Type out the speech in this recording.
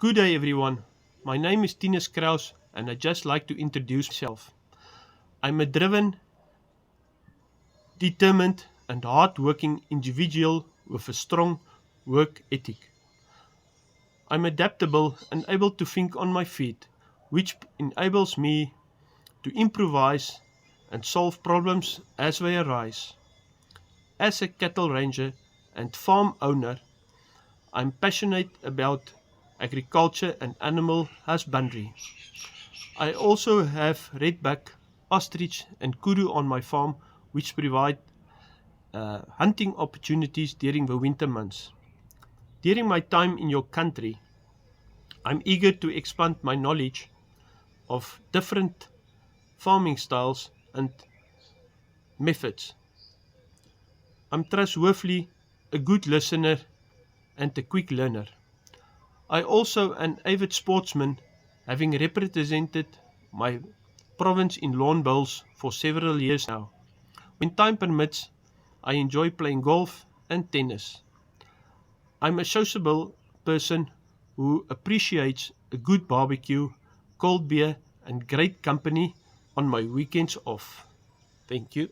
Good day everyone, my name is Tinus Kraus and I'd just like to introduce myself. I'm a driven, determined and hard-working individual with a strong work ethic. I'm adaptable and able to think on my feet, which enables me to improvise and solve problems as they arise. As a cattle ranger and farm owner, I'm passionate about agriculture and animal husbandry. I also have redback, ostrich and kudu on my farm which provide hunting opportunities during the winter months. During my time in your country, I'm eager to expand my knowledge of different farming styles and methods. I'm trustworthy, a good listener and a quick learner. I also an avid sportsman, having represented my province in lawn bowls for several years now. When time permits, I enjoy playing golf and tennis. I'm a sociable person who appreciates a good barbecue, cold beer and great company on my weekends off. Thank you.